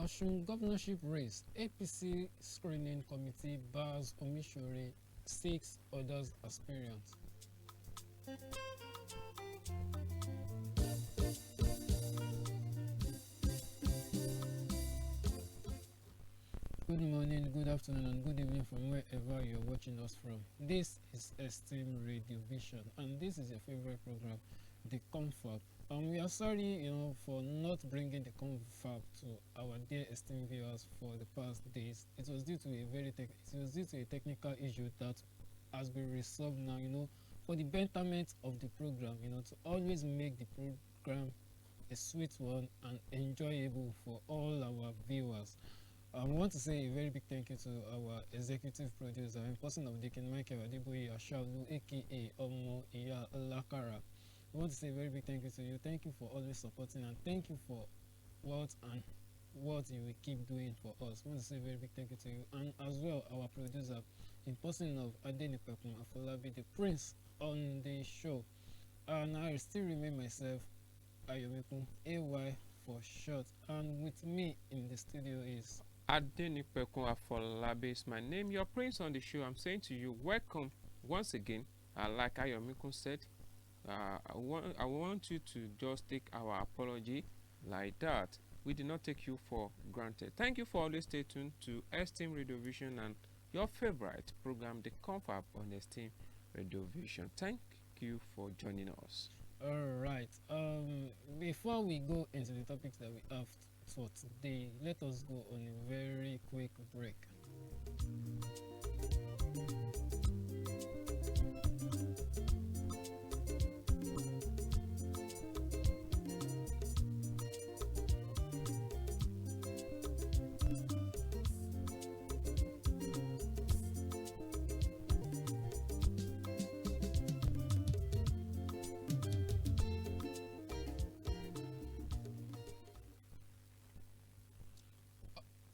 Osun governorship race, APC screening committee bars Omisore, 6 others aspirants. Good morning, good afternoon, and good evening from wherever you're watching us from. This is Esteem Radio Vision, and this is your favorite program, the CONFAB. We are sorry, for not bringing the CONFAB to our dear esteemed viewers for the past days. It was due to a technical issue that has been resolved now. For the betterment of the program, to always make the program a sweet one and enjoyable for all our viewers. I want to say a very big thank you to our executive producer in person of Deacon Michael Adeboye Ashalu, aka Omo Iya Lakara. I want to say a very big thank you to you. Thank you for always supporting, and thank you for what you will keep doing for us. I want to say a very big thank you to you, and as well our producer in person of Adenipekun Afolabi, the prince on the show. And I still remain myself, Ayomikun, AY for short, and with me in the studio is Adenipekun Afolabi is my name. Your prince on the show. I'm saying to you, welcome once again. Like Ayomikun said, I want you to just take our apology like that. We did not take you for granted. Thank you for always stay tuned to Esteem Radio Vision and your favorite program, the CONFAB on Esteem Radio Vision. Thank you for joining us. all right. Before we go into the topics that we have for today, let us go on a very quick break.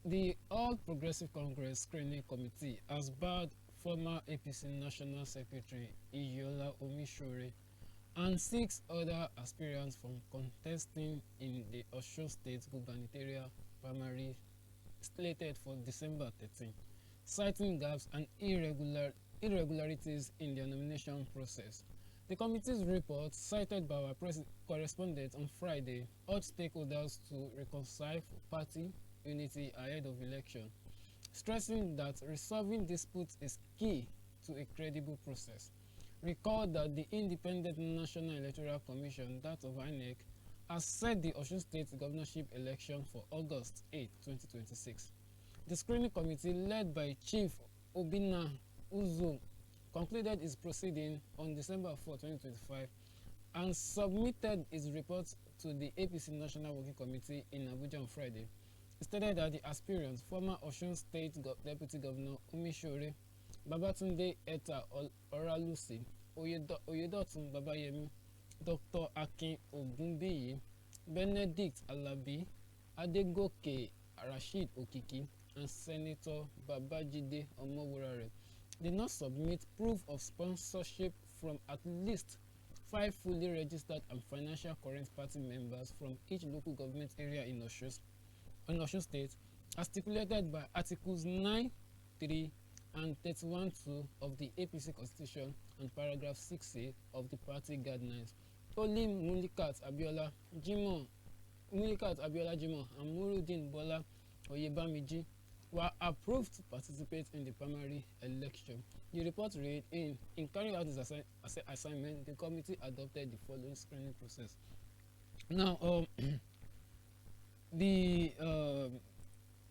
The All Progressive Congress Screening Committee has barred former APC National Secretary Iyola Omisore and 6 other aspirants from contesting in the Osun State gubernatorial primary slated for December 13, citing gaps and irregularities in their nomination process. The committee's report, cited by our correspondent on Friday, urged stakeholders to reconcile for party unity ahead of election, stressing that resolving disputes is key to a credible process. Recall that the Independent National Electoral Commission, that of INEC, has set the Osun State governorship election for August 8, 2026. The screening committee, led by Chief Obinna Uzo, concluded its proceeding on December 4, 2025 and submitted its report to the APC National Working Committee in Abuja on Friday. It stated that the aspirants, former Osun State Deputy Governor Omisore, Babatunde Eta Oralusi, Oyedotun Babayemi, Dr. Akin Ogunbiyi, Benedict Alabi, Adegoke Rashid Okiki, and Senator Babajide Omowurare did not submit proof of sponsorship from at least 5 fully registered and financial current party members from each local government area in Osun State, as stipulated by Articles 9(3) and 31(2) of the APC Constitution and Paragraph 6A of the party guidelines. Only Mulikat Abiola Jimoh, and Murudeen Bola Oyebamiji were approved to participate in the primary election. The report read, in carrying out its assignment, the committee adopted the following screening process. Now, the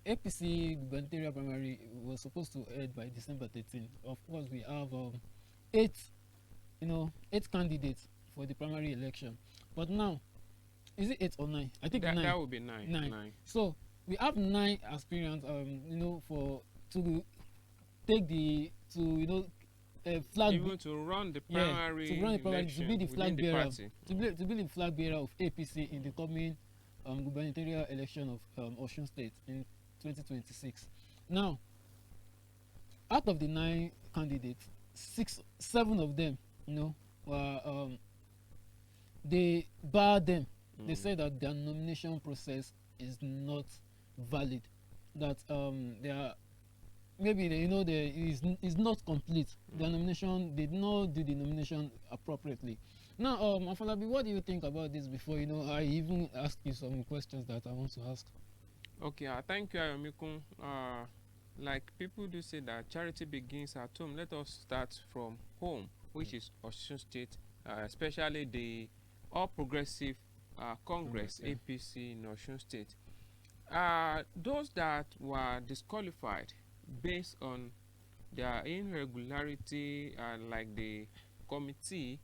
APC gubernatorial primary was supposed to end by December 13. Of course, we have 8 candidates for the primary election. But now, is it 8 or 9? I think 9. That would be 9. 9. So we have 9 aspirants. To take the flag. Even to run the primary. To run the primary, to be the flag bearer. To be the flag bearer of APC in the coming gubernatorial election of Osun State in 2026. Now, out of the 9 candidates, 7 of them, were they barred them. They said that their nomination process is not valid, that they are maybe they, there is not complete. The nomination, they did not do the nomination appropriately. Now, Afolabi, what do you think about this before I even ask you some questions that I want to ask? Okay, thank you, Ayomikun. Like people do say that charity begins at home. Let us start from home, which is Osun State, especially the All Progressive Congress, APC in Osun State. Those that were disqualified based on their irregularity, like the committee,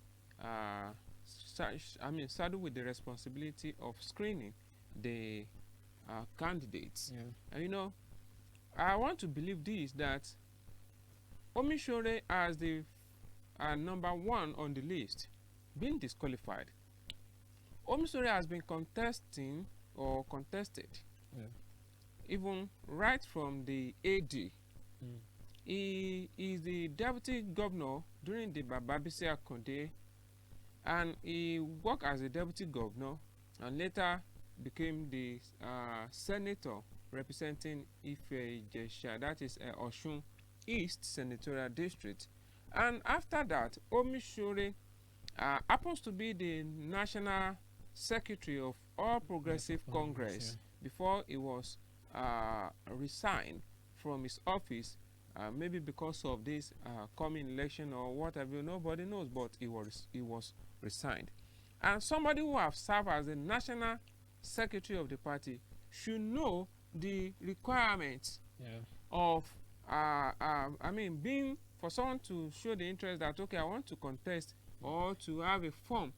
saddled with the responsibility of screening the candidates. And I want to believe this, that Omisore, as the number one on the list, being disqualified. Omisore has been contested even right from the AD. He is the deputy governor during the Bababisi Akonde, and he worked as a deputy governor and later became the senator representing Ife-Ijesha, that is Osun East Senatorial District. And after that, Omisore happens to be the national secretary of All Progressive Congress before he was resigned from his office, maybe because of this coming election or whatever, nobody knows, but he was resigned. And somebody who have served as the national secretary of the party should know the requirements of being, for someone to show the interest that, okay, I want to contest or to have a form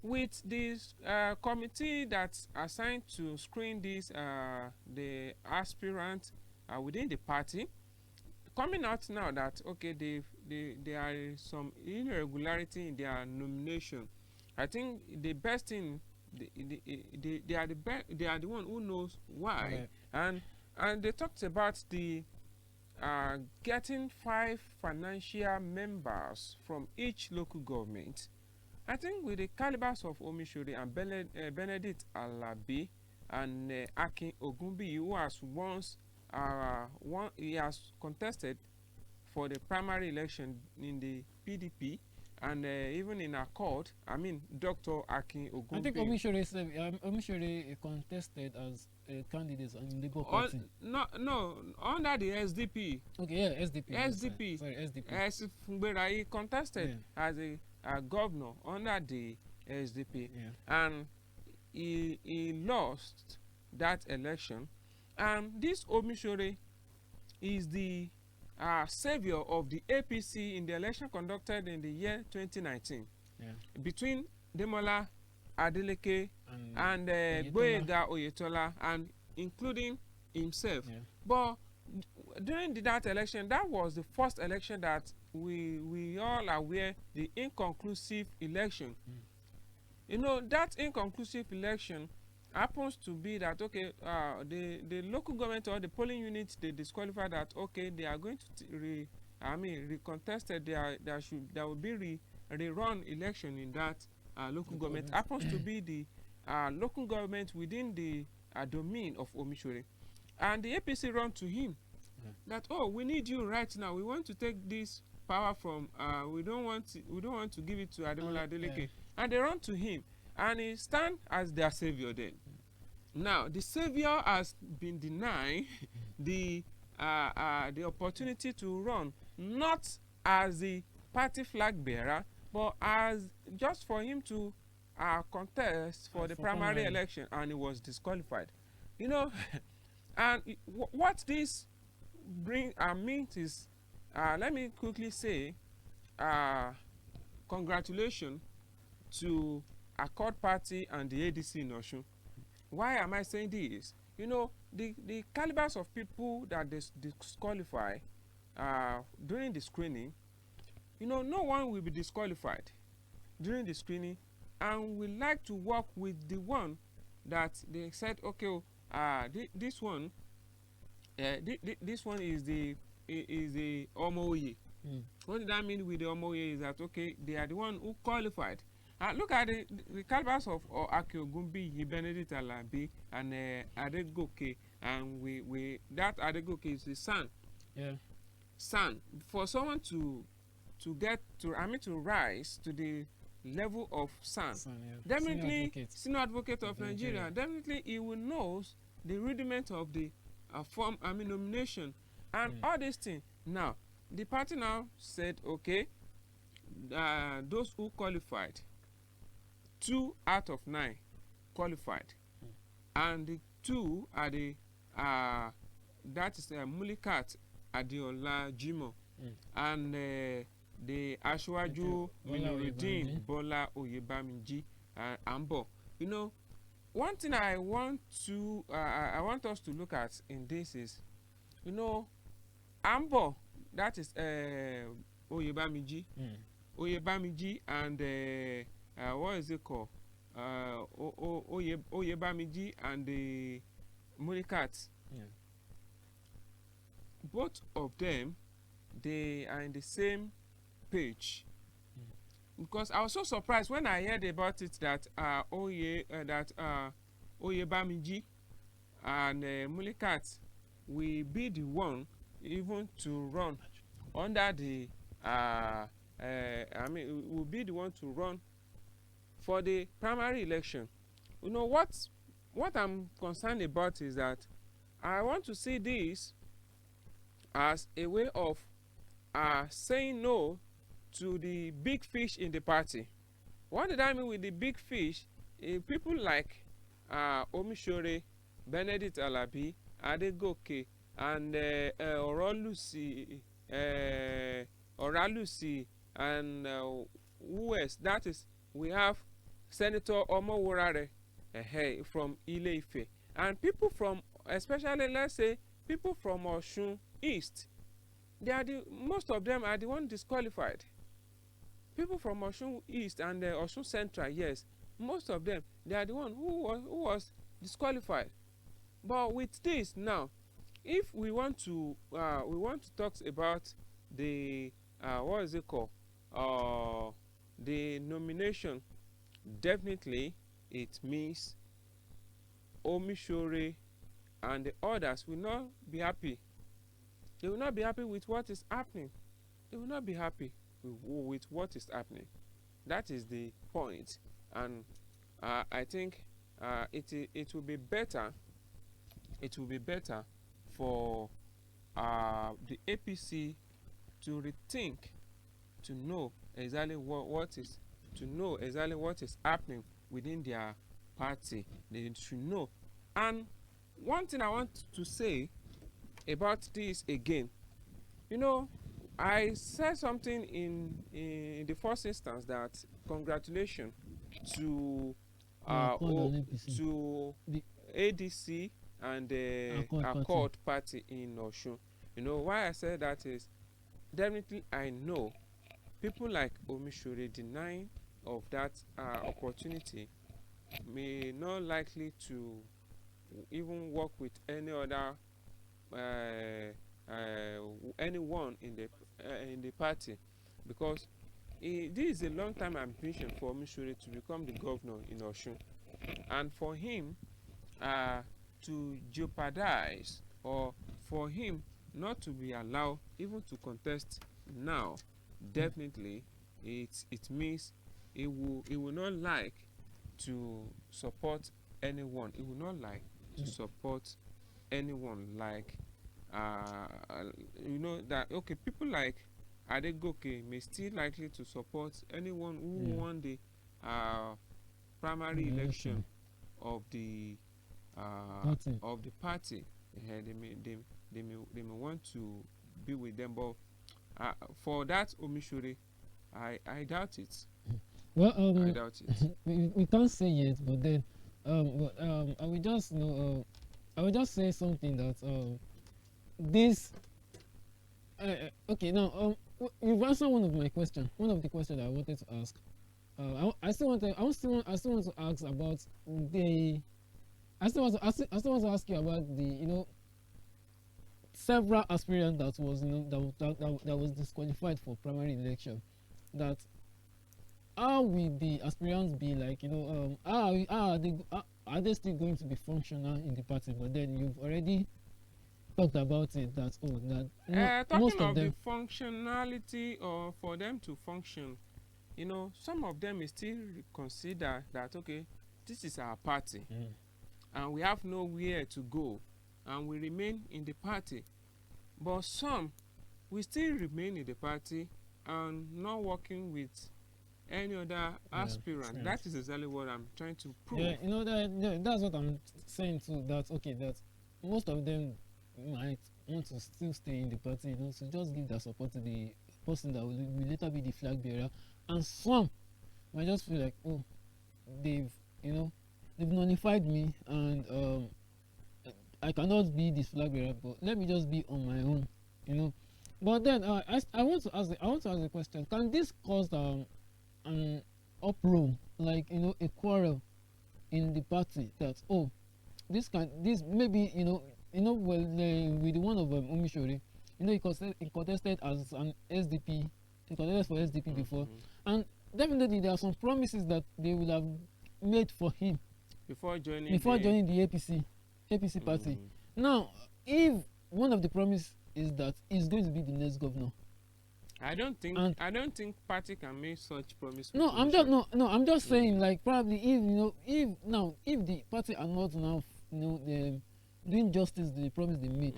with this committee that's assigned to screen this the aspirant within the party, coming out now that, okay, there are some irregularity in their nomination. I think the best thing, they are the one who knows why. And they talked about the getting 5 financial members from each local government. I think with the calibers of Omisore and Benedict Alabi and Akin Ogunbi, who has he has contested for the primary election in the PDP, and even in Accord, Dr. Akin Ogunbi. I think Omisore contested as a candidate in the Labour Party. No, under the SDP. Okay, yeah, SDP. SDP. Sorry, SDP. He contested as a governor under the SDP, and he lost that election. And this Omisore is the savior of the APC in the election conducted in the year 2019 between Demola Adeleke and Gboyega Oyetola, and including himself. But during that election, that was the first election that we all are aware, the inconclusive election. That inconclusive election happens to be that, okay, the local government or the polling units, they disqualify that, okay, they are going to recontested. There will be rerun election in that local government. Happens to be the local government within the domain of Omisore, and the APC run to him that, oh, we need you right now. We want to take this power from. We don't want to give it to Ademola Adeleke, and they run to him. And he stands as their savior then. Now, the savior has been denied the opportunity to run, not as the party flag bearer, but as just for him to contest for the primary election, and he was disqualified. And what this means is, let me quickly say, congratulations to Accord Party and the ADC in Osun. Why am I saying this? The calibers of people that they disqualify during the screening, no one will be disqualified during the screening, and we like to work with the one that they said, okay, this one is the Omoye. What did that mean with the Omoye is that, okay, they are the one who qualified. Look at the calibers of Akiogunbi, Benedict Alabi, and Adegoke, and we that Adegoke is the son. Yeah. Son, for someone to get to, I mean, to rise to the level of son, Yeah. definitely senior advocate of Nigeria, Nigeria, definitely he will know the rudiment of the form, I mean, nomination and all these things. Now the party now said, okay, those who qualified, 2 out of 9 qualified, and the 2 are the that is Mulikat Adeola Jimo, and the Asiwaju Minurudeen Bola Oyebamiji Ambo. You know, one thing I want us to look at in this is, you know, Ambo, that is Oyebamiji, and what is it called? Oyebamiji and the Mulikat. Yeah. Both of them, they are in the same page. Because I was so surprised when I heard about it that Oyebamiji and Mulikat will be the one even to run under the I mean, will be the one to run for the primary election. You know what I'm concerned about is that I want to see this as a way of saying no to the big fish in the party. What did I mean with the big fish? People like Omisore, Benedict Alabi, Adegoke, and Oralusi, and who else? That is, we have Senator Omoworare from Ile-Ife, and people from, especially, let's say, people from Osun East. They are most of them are the one disqualified. People from Osun East and Osun Central, yes, most of them, they are the one who was disqualified. But with this now, if we want to talk about the what is it called, the nomination, definitely it means Omisore and the others will not be happy. They will not be happy with what is happening. They will not be happy with what is happening. That is the point. And I think it will be better. It will be better for the APC to rethink, to know exactly what is happening within their party. They should know. And one thing I want to say about this again, you know, I said something in the first instance that congratulations to to ADC and the Accord party in Osun. You know why I said that is, definitely I know people like Omisore denying of that opportunity may not likely to even work with any other anyone in the party, because this is a long time ambition for Omisore to become the governor in Osun, and for him to jeopardize, or for him not to be allowed even to contest now, definitely it means he will not like to support anyone. He will not like to support anyone, like you know that, okay, people like Adegoke may still likely to support anyone who won the primary election of the party. They may want to be with them, but for that Omisore, I doubt it. Well, I doubt it. we can't say yet, but then I will just I will just say something that this okay, now you've answered one of the questions I wanted to ask. I still want to ask about the I still want to ask you about the, you know, several aspirants that was, you know, that was disqualified for primary election. That how will the aspirants be like? Are they still going to be functional in the party? But then you've already talked about it that most Talking of of the them. functionality or for them to function, some of them may still consider that, okay, this is our party and we have nowhere to go and we remain in the party. But some will still remain in the party and not working with any other aspirant. That is exactly what I'm trying to prove. Yeah, that's what I'm saying too. That most of them might want to still stay in the party, so just give their support to the person that will later be the flag bearer, and some might just feel like, oh, they've nullified me, and I cannot be this flag bearer, but let me just be on my own. But then I want to ask a question. Can this cause an uproar, like a quarrel in the party, that this maybe with the one of Omisore, he contested as an SDP, he contested for SDP before, and definitely there are some promises that they will have made for him before joining the APC party. Now, if one of the promise is that he's going to be the next governor, I don't think party can make such promise. I'm just saying, like, probably if the party are not now doing justice to the promise they made,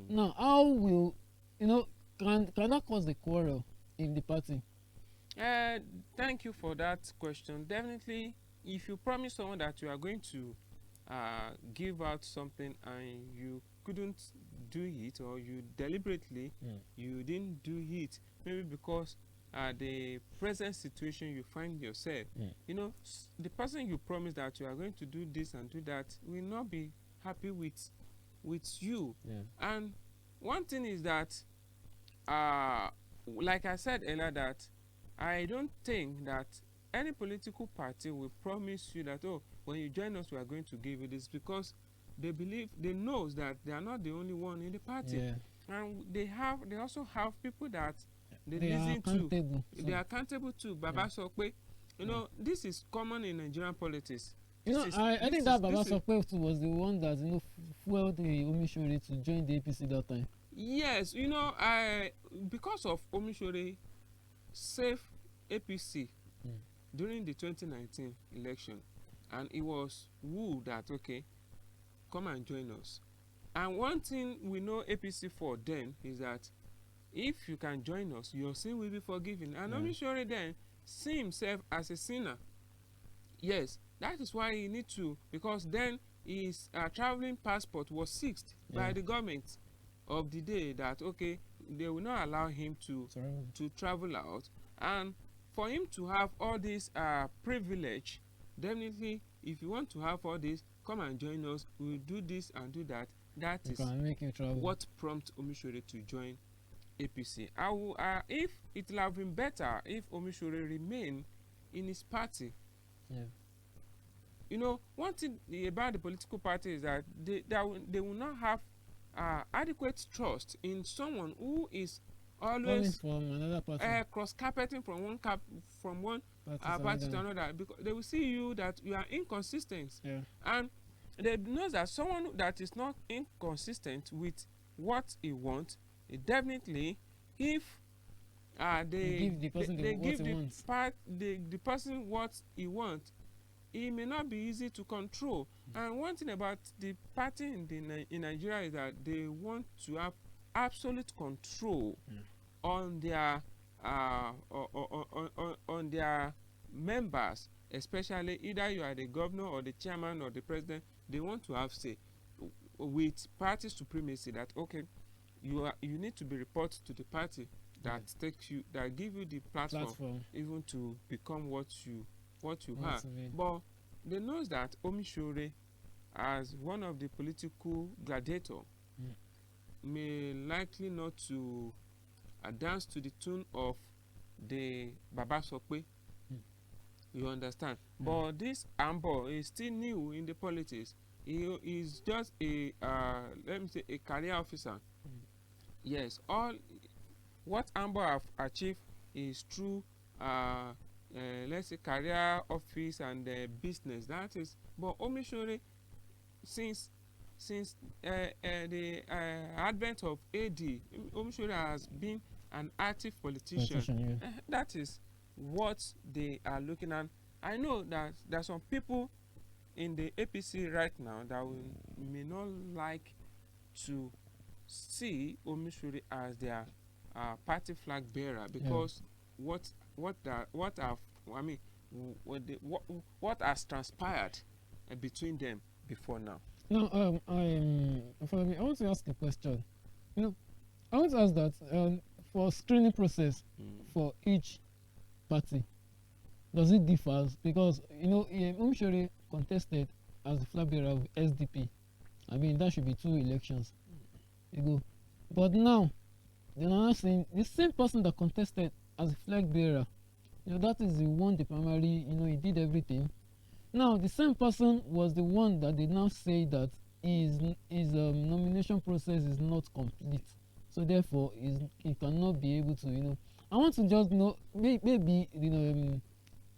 now how will can that cause the quarrel in the party? Thank you for that question. Definitely, if you promise someone that you are going to give out something and you couldn't do it, or you deliberately you didn't do it, maybe because the present situation you find yourself, the person you promised that you are going to do this and do that will not be happy with you. And one thing is that like I said earlier, that I don't think that any political party will promise you that, oh, when you join us we are going to give you this, because they knows that they are not the only one in the party, and they also have people that they listen to. They are accountable to. Baba Sokwe, this is common in Nigerian politics. I think that Baba Sokwe was the one that fueled the Omisore to join the APC that time. Yes, because of Omisore safe APC during the 2019 election, and it was wooed that, okay, come and join us. And one thing we know APC for then is that if you can join us, your sin will be forgiven. And Omisore then see himself as a sinner. Yes, that is why he need to, because then his traveling passport was seized by the government of the day, that, okay, they will not allow him to travel out. And for him to have all this privilege, definitely, if you want to have all this, come and join us, we'll do this and do that. That is what prompted Omisore to join APC. If it would have been better if Omisore remained in his party. One thing about the political party is that they will not have adequate trust in someone who is always from another party, cross-carpeting from one party to another, because they will see you that you are inconsistent. And they know that someone that is not inconsistent with what he wants, definitely, if they give the person what he wants, it may not be easy to control. And one thing about the party in Nigeria is that they want to have absolute control on their on their members, especially either you are the governor or the chairman or the president. They want to have say with party supremacy, that, okay, you need to be reported to the party that give you the platform even to become what you are. But they know that Omisore, as one of the political gladiator, may likely not to dance to the tune of the Baba Sokwe. You understand? But this Ambo is still new in the politics. He is just a let me say a career officer. Yes, all what Ambo have achieved is through let's say career office and business. That is, but Omisore, since the advent of AD, Omisore has been an active politician. Yeah. That is what they are looking at. I know that there are some people in the APC right now that may not like to see Omisore as their party flag bearer, because what has transpired between them before now. Now, Afolabi, I want to ask a question. You know, I want to ask that for screening process for each party, does it differ? Because Omisore contested as the flag bearer of SDP. I mean, that should be 2 elections ago. But now, they're now saying the same person that contested as a flag bearer, that is the one the primary, he did everything. Now, the same person was the one that they now say that his nomination process is not complete. So therefore, he cannot be able to, I want to just know, maybe,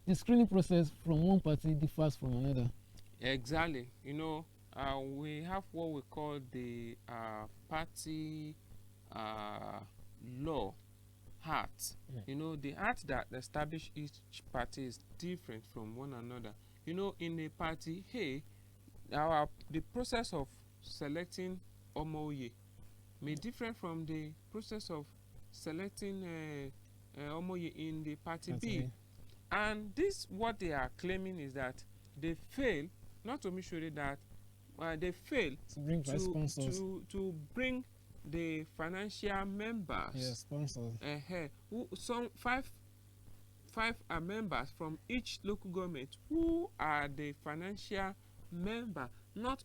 the screening process from one party differs from another. Exactly. We have what we call the party law act. The act that establish each party is different from one another. In a party, the process of selecting Omoye may different from the process of selecting Omoye in the party B. And this, what they are claiming is that they fail, not Omisore, that they fail to bring the financial members. Sponsors. Some five are members from each local government who are the financial member, not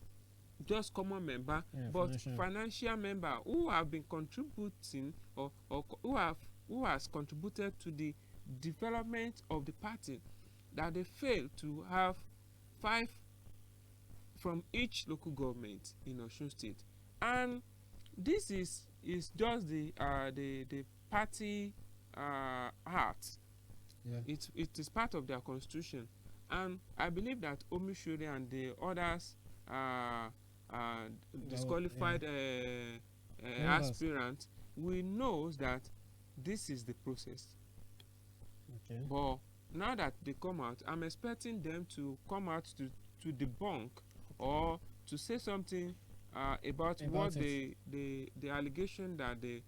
just common member, but financial member who have been contributing or who has contributed to the development of the party. That they fail to have 5 from each local government in Osun State, and this is just the party act. It is part of their constitution, and I believe that Omisore and the others disqualified aspirants, we know that this is the process. But now that they come out, I'm expecting them to come out to debunk or to say something about what the allegation that the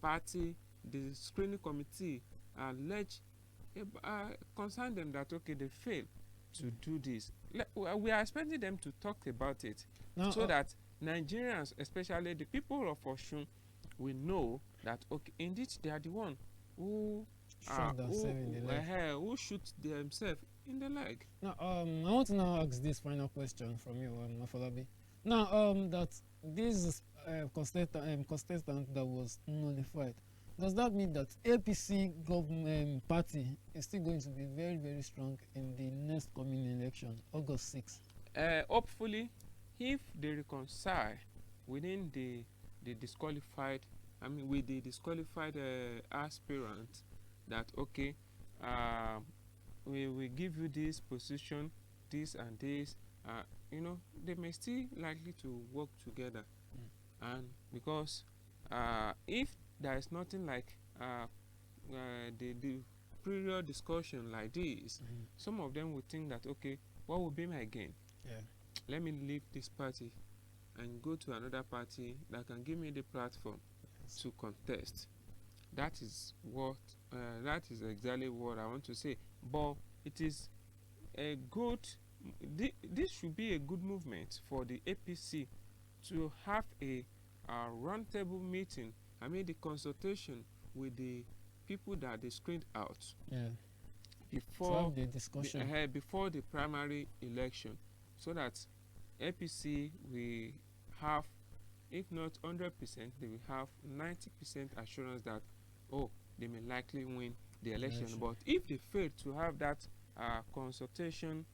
party, the screening committee alleged, concern them that okay, they failed to do this. We are expecting them to talk about it, so that Nigerians, especially the people of Osun, will know that okay, indeed they are the one who shoot themselves in the leg. Now, I want to now ask this final question from you, Afolabi. Now, that this contestant that was nullified, does that mean that APC government party is still going to be very, very strong in the next coming election, August 6th? Hopefully, if they reconcile within the disqualified, with the disqualified aspirant, that okay, we will give you this position, this and this, they may still likely to work together. And because if there is nothing like the previous discussion like this, some of them would think that okay, what will be my gain? Let me leave this party and go to another party that can give me the platform to contest. That is exactly what I want to say. But it is a good, this should be a good movement for the APC to have a roundtable meeting. The consultation with the people that they screened out before the discussion, before the primary election, so that APC will have, if not 100%, they will have 90% assurance that they may likely win the election. But if they fail to have that consultation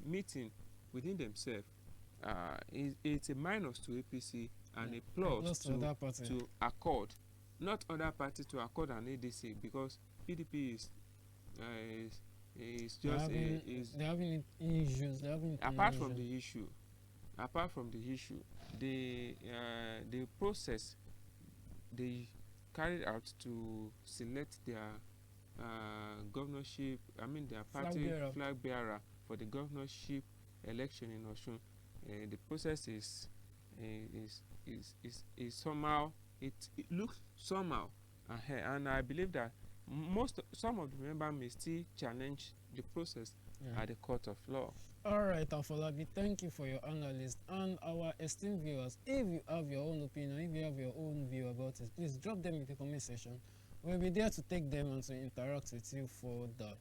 meeting within themselves, it's a minus to APC and a plus to Accord, not other parties to Accord and ADC, because PDP is is They're just having, is they're having issues. They're having apart from issues. the issue. Apart from the issue, the process they carried out to select their governorship, I mean their Flag party bearer. flag bearer for the governorship election in Osun. The process is somehow, it looks somehow ahead, and I believe that some of the members may still challenge the process Yeah. at the court of law. All right, Afolabi, thank you for your analysis. And our esteemed viewers, if you have your own opinion, if you have your own view about it, please drop them in the comment section. We'll be there to take them and to interact with you for that.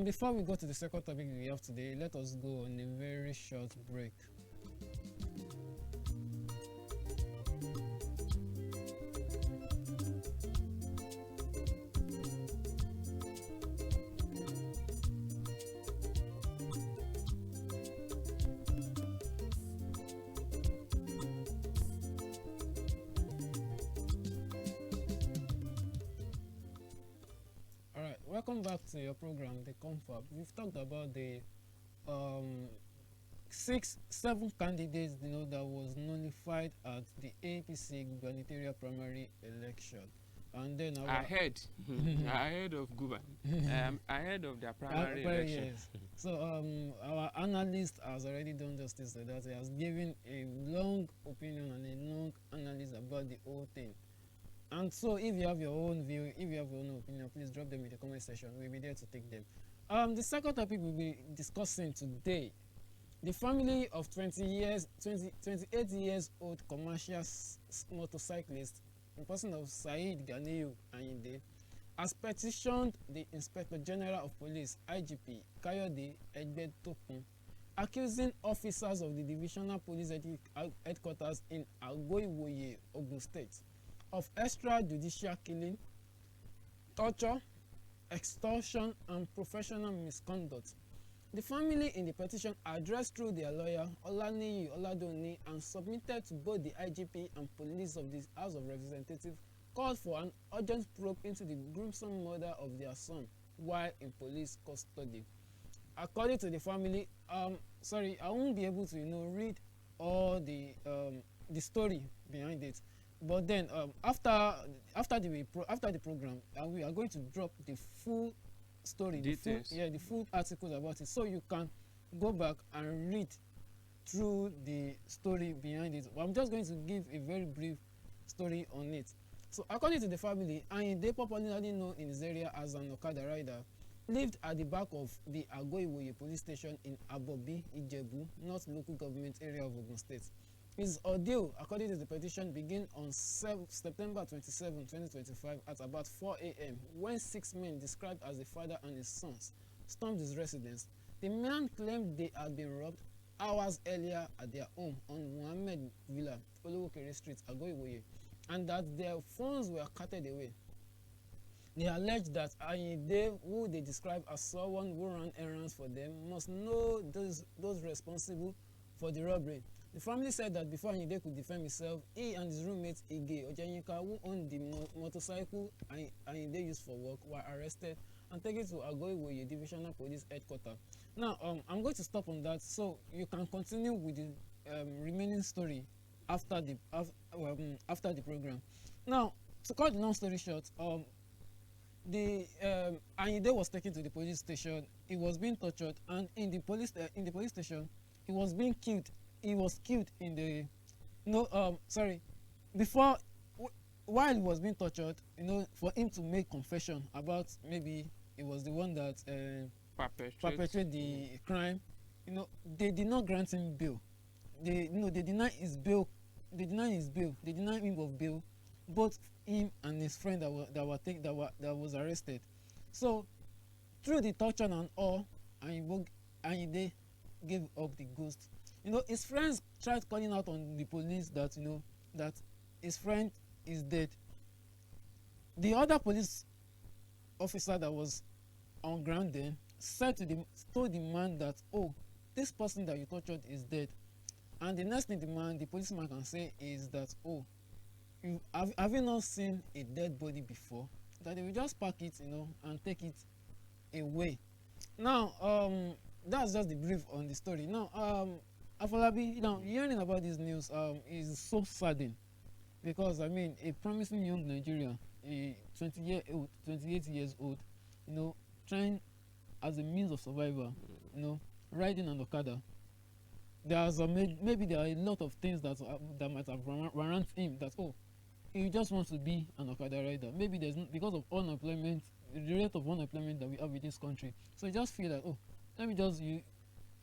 Before we go to the second topic we have today, let us go on a very short break. Welcome back to your program, the CONFAB. We've talked about the 7 candidates, that was nullified at the APC gubernatorial primary election, and then ahead of guber, ahead of their primary election. Yes. So our analyst has already done justice to that. He has given a long opinion and a long analysis about the whole thing. And so if you have your own view, if you have your own opinion, please drop them in the comment section. We'll be there to take them. The second topic we'll be discussing today, the family of 28 years old commercial motorcyclist, the person of Saheed Ganiyu Ayinde, has petitioned the Inspector General of Police, IGP Kayode Egbetokun, accusing officers of the Divisional Police Headquarters in Agoiwoye, Ogun State, of extrajudicial killing, torture, extortion, and professional misconduct. The family in the petition addressed through their lawyer Olaniyi Oladoni and submitted to both the IGP and police of the House of Representatives called for an urgent probe into the gruesome murder of their son while in police custody. According to the family, I won't be able to read all the story behind it. But then after the program, we are going to drop the full story, the full articles about it, so you can go back and read through the story behind it. I'm just going to give a very brief story on it. So according to the family, Ayinde, popularly known in his area as an Okada rider, lived at the back of the Agoiwoye police station in Abobi, Ijebu, North Local Government Area of Ogun State. His ordeal, according to the petition, began on September 27, 2025 at about 4 a.m. when 6 men described as the father and his sons stormed his residence. The men claimed they had been robbed hours earlier at their home on Muhammad Villa, Olowokere Street, Agoiwoye, and that their phones were carted away. They alleged that Ayinde, who they described as someone who ran errands for them, must know those responsible for the robbery. The family said that before Ayinde could defend himself, he and his roommate Ige Ojanyika, who owned the motorcycle Ayinde used for work, were arrested and taken to Agoiwoye Divisional Police Headquarters. Now, I'm going to stop on that so you can continue with the remaining story after the program. Now, to cut the long story short, the Ayinde was taken to the police station. He was being tortured, and in the police station, he was being killed. He was killed in the while he was being tortured, for him to make confession about maybe he was the one that perpetrated the crime. They did not grant him bail. They denied his bail. They denied him of bail, both him and his friend that was arrested. So through the torture and all, Ayinde gave up the ghost. His friends tried calling out on the police that that his friend is dead. The other police officer that was on ground then told the man that, oh, this person that you tortured is dead. And the next thing the policeman can say is that, oh, have you not seen a dead body before? That they will just pack it, and take it away. Now, that's just the brief on the story. Now, Afolabi, hearing about this news is so saddening because I mean, a promising young Nigerian, a 28 years old, trying as a means of survival, riding an Okada. There's maybe there are a lot of things that might have warrant him that he just wants to be an Okada rider. Maybe because of unemployment, the rate of unemployment that we have in this country. So you just feel like,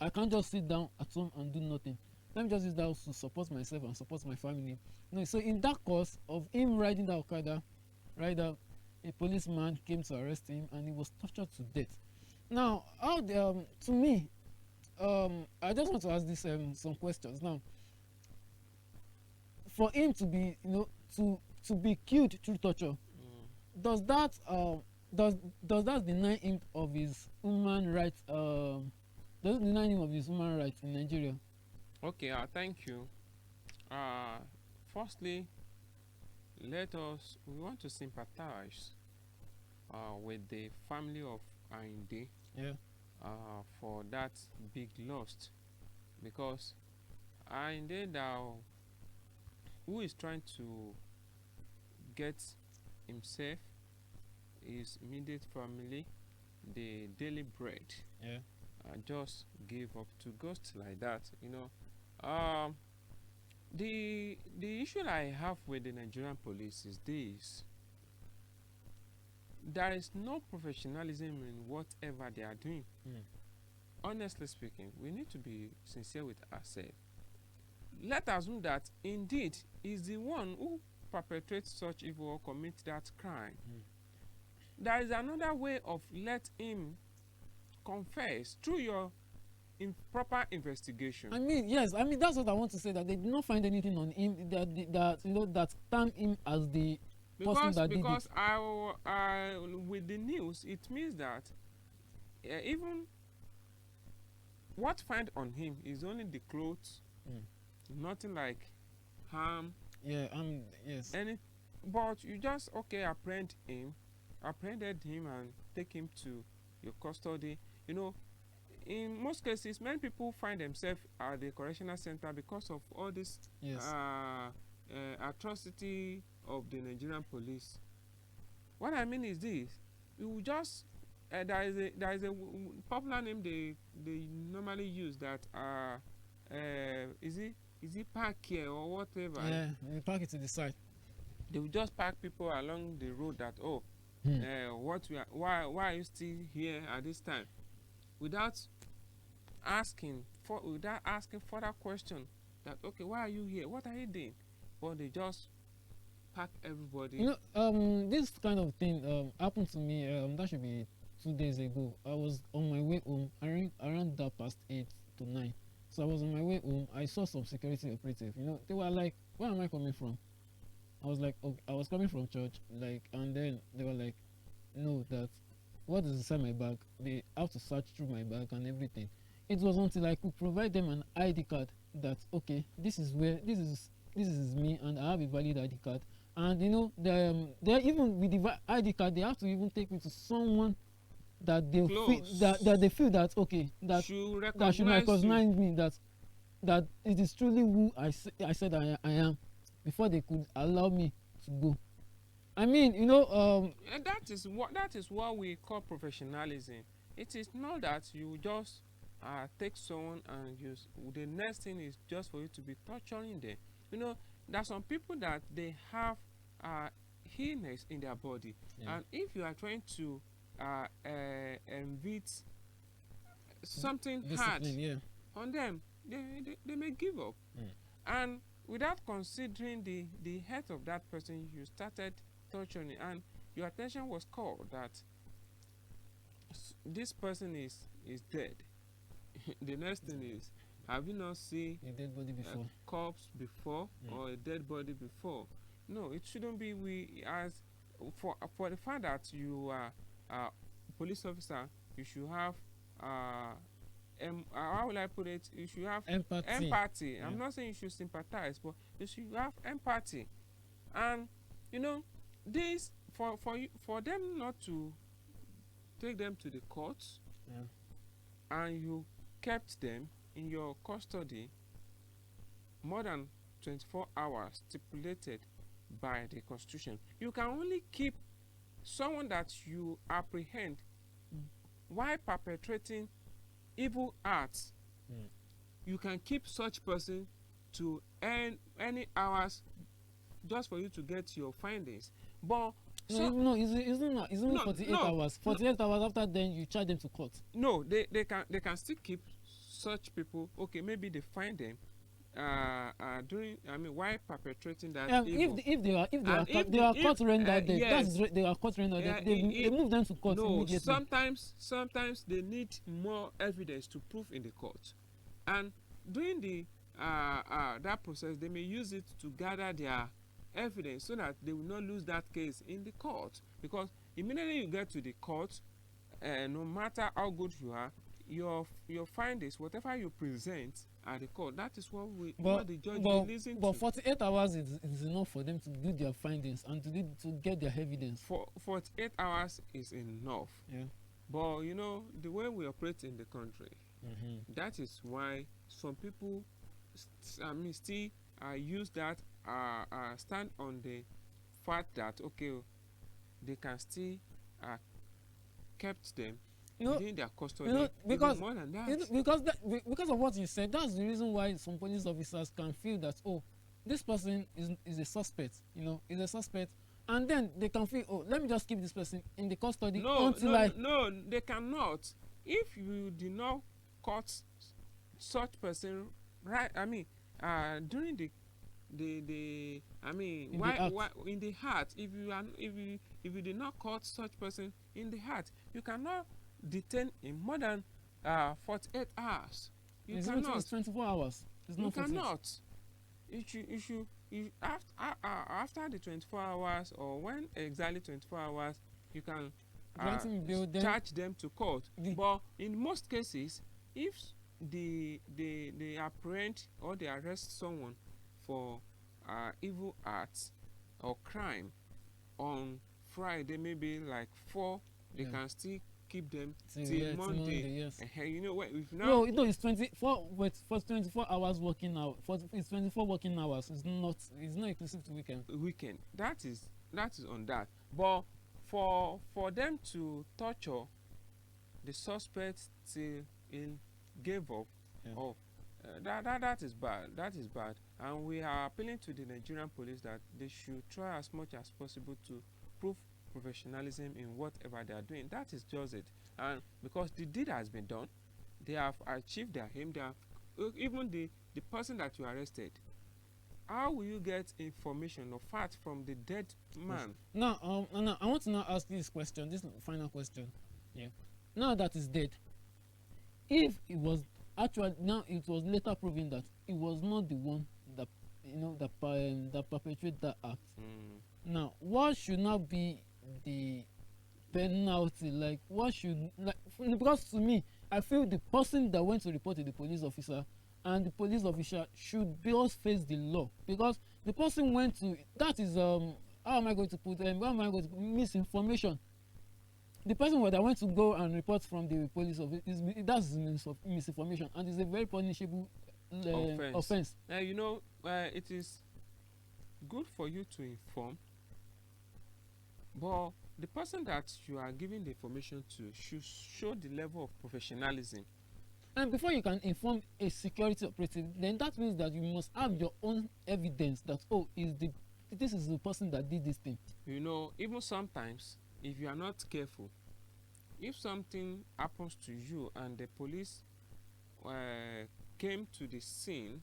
I can't just sit down at home and do nothing. Let me just use that to support myself and support my family. So in that course of him riding that Okada rider, a policeman came to arrest him and he was tortured to death. Now, to me, I just want to ask this some questions. Now, for him to be, to be killed through torture, does that deny him of his human rights? Does it deny him of his human rights in Nigeria? Okay, thank you. Firstly, we want to sympathize with the family of Ayinde. Yeah. For that big loss, because Ayinde now, who is trying to get himself, his immediate family, the daily bread, just gave up to ghosts like that. The issue I have with the Nigerian police is this: there is no professionalism in whatever they are doing. Honestly speaking, we need to be sincere with ourselves. Let us assume that indeed is the one who perpetrates such evil or commits that crime. There is another way of let him confess through your proper investigation. I mean, yes, that's what I want to say, that they did not find anything on him that termed him as the person that did it. Because with the news, it means that even what find on him is only the clothes, nothing like harm. Yeah, yes. But you just apprehended him and take him to your custody. In most cases, many people find themselves at the correctional center because of all this atrocity of the Nigerian police. What I mean is this: you just there is a popular name they normally use that is it park here or whatever. Yeah, you park it to the side. They will just park people along the road that why are you still here at this time, without asking further question that why are you here, what are you doing? But they just pack everybody. This kind of thing happened to me. That should be 2 days ago. I was on my way home around 8:30 to 9. So I was on my way home. I saw some security operative. They were like, "Where am I coming from?" I was like, "Okay, I was coming from church." And then they were like, "No, that what is inside my bag? They have to search through my bag and everything." It was until I could provide them an ID card that this is me and I have a valid ID card. And they even with the ID card, they have to even take me to someone that they feel that should recognize me, that it is truly who I said I am, before they could allow me to go. I mean, and that is what we call professionalism. It is not that you just take someone and the next thing is just for you to be torturing them. There are some people that they have illness in their body, and if you are trying to invite something hard on them, they may give up. And without considering the health of that person, you started torturing, and your attention was called that this person is dead. The next thing is, have you not seen a dead body before? A corpse before or a dead body before? No, it shouldn't be. We as for the fact that you are a police officer, you should have how will I put it? You should have empathy. I'm not saying you should sympathize, but you should have empathy. And this for them not to take them to the court, Yeah. and you kept them in your custody more than 24 hours stipulated by the constitution. You can only keep someone that you apprehend while perpetrating evil acts. You can keep such person to earn any hours just for you to get your findings. But No, it's not No, 48 no, hours. 48 hours after then you charge them to court. no, they can still keep such people. Okay, maybe they find them during, I mean, while perpetrating that evil. If they are And if they are the- court rendered dead. yes. They are court rendered dead. They move them to court No, immediately. sometimes they need more evidence to prove in the court, and during the that process they may use it to gather their evidence so that they will not lose that case in the court, because immediately you get to the court, no matter how good you are, your findings, whatever you present at the court, that is what the judge will listen to. But 48 hours is enough for them to do their findings and to get their evidence. For 48 hours is enough. Yeah. But you know, the way we operate in the country, that is why some people still use that, stand on the fact that, okay, they can still kept them within their custody, because even more than that. Because of what you said, that's the reason why some police officers can feel that, oh, this person is a suspect, is a suspect, and then they can feel, oh, let me just keep this person in the custody No, they cannot. If you do not caught such person, right? I mean, during the I mean, why in the heart? If you did not caught such person in the heart, you cannot detain in more than 48 hours. You cannot. It's 24 hours. It's not 48. Cannot. After the 24 hours, or when exactly 24 hours, you can charge them to court. But in most cases, if they apprehend or they arrest someone for evil acts or crime on Friday, maybe like 4, they can still keep them till Monday. Yes. You know what? No, it's 24. Wait, for 24 hours working hour. It's 24 working hours. It's not inclusive to weekend. That is on that. But for them to torture the suspect till he gave up, that is bad. That is bad. And we are appealing to the Nigerian police that they should try as much as possible to prove professionalism in whatever they are doing. That is just it. And because the deed has been done, they have achieved their aim. They have, even the person that you arrested, how will you get information or fact from the dead man? Now, I want to now ask this question, this final question. Yeah. Now that he's dead, if it was actually, now it was later proven that it was not the one that that perpetrated that act. Now, what should now be the penalty? Like, what should, like, because to me, I feel the person that went to report to the police officer and the police officer should both face the law, because the person went to, that is how am I going to put misinformation. The person that went to go and report from the police officer that's misinformation, and it's a very punishable offense. It is good for you to inform, but the person that you are giving the information to should show the level of professionalism. And before you can inform a security operative, then that means that you must have your own evidence that, oh, this is the person that did this thing. Even sometimes, if you are not careful, if something happens to you and the police came to the scene,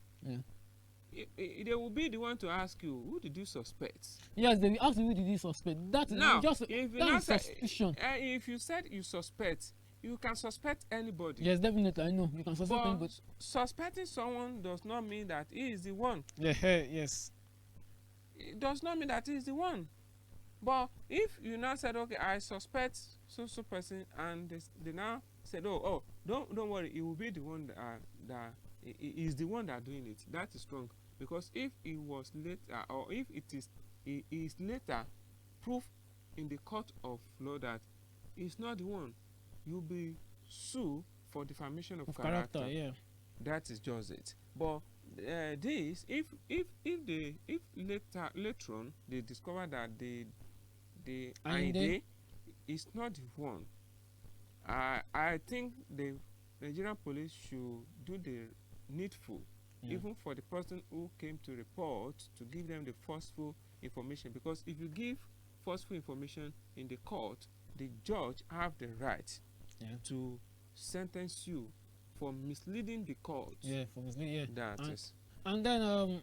they will be the one to ask you, who did you suspect? Yes, they will ask you, who did you suspect. That is suspicion. If you said you suspect, you can suspect anybody. Yes, definitely, I know. You can suspect anybody. Suspecting someone does not mean that he is the one. Yes. It does not mean that he is the one. But if you now said, okay, I suspect so person, and they now said, oh, don't worry, he will be the one that is the one that doing it. That is wrong, because if it was later, or if it is later proof in the court of law that he's not the one, you'll be sued for defamation of character. Yeah. That is just it. But this, if later on they discover that the Ayinde is not the one, I think the Nigerian police should do the needful, even for the person who came to report, to give them the forceful information. Because if you give forceful information in the court, the judge have the right to sentence you for misleading the court. Yeah, for misleading. Yeah. That is. And then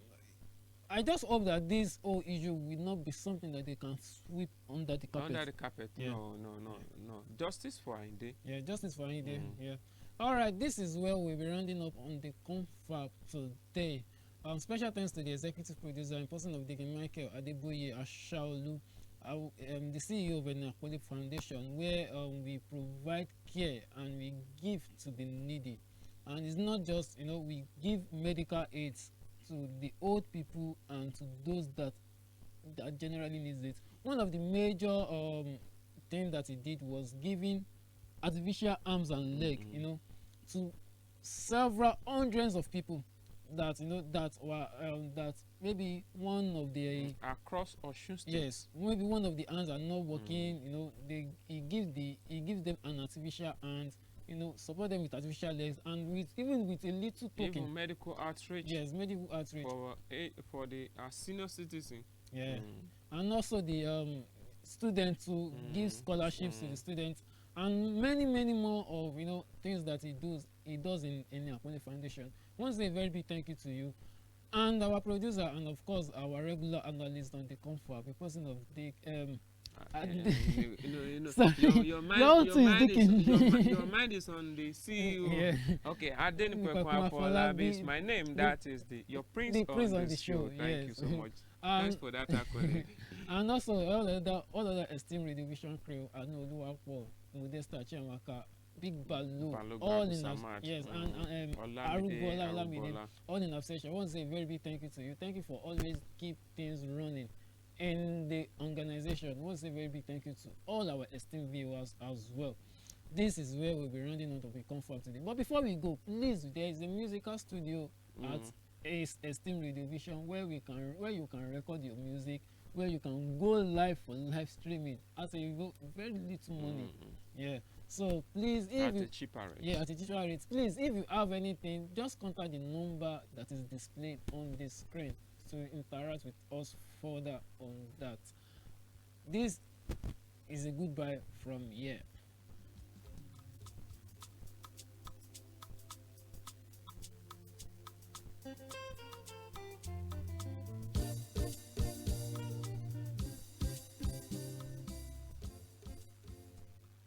I just hope that this whole issue will not be something that they can sweep under the carpet. Under the carpet. Yeah. No. Justice for Ayinde. Yeah, justice for Ayinde. Yeah. All right, this is where we'll be rounding up on the CONFAB today. Special thanks to the executive producer in person of Dr. Michael Adeboye Ashaolu, the CEO of Adenipekun Foundation, where we provide care and we give to the needy. And it's not just, we give medical aids to the old people and to those that generally needs it. One of the major things that he did was giving artificial arms and leg, to several hundreds of people that that were that maybe one of the across Osun State. Yes, maybe one of the hands are not working. He gives them an artificial hand. Support them with artificial legs and even with a little token. Even medical outreach. Yes, medical outreach for the senior citizen. Yeah, and also the students to give scholarships to the students, and many more of things that he does in the Adenipekun Foundation. Once a very big thank you to you and our producer, and of course our regular analyst on the CONFAB, the person of the your mind is on the CEO. Yeah. Okay, Adenipekun Afolabi is my name. That is your prince on the show. Thank you so much. Thanks for that accolade. And also all other esteemed Radio Vision crew, Oluwapo, Modesta Chiamaka, Big Balu, all in yes, and Olamide, all in absentia. I want to say a very big thank you to you. Thank you for always keep things running in the organization. I want to say a very big thank you to all our esteemed viewers as well. This is where we'll be rounding out of the CONFAB today. But before we go, please, there is a musical studio at esteemed Radio Vision where you can record your music, where you can go live for live streaming at a very little money. Yeah. So please, at a cheaper rate. Yeah, at a cheaper rate. Please, if you have anything, just contact the number that is displayed on the screen to interact with us further on that. This is a goodbye from here.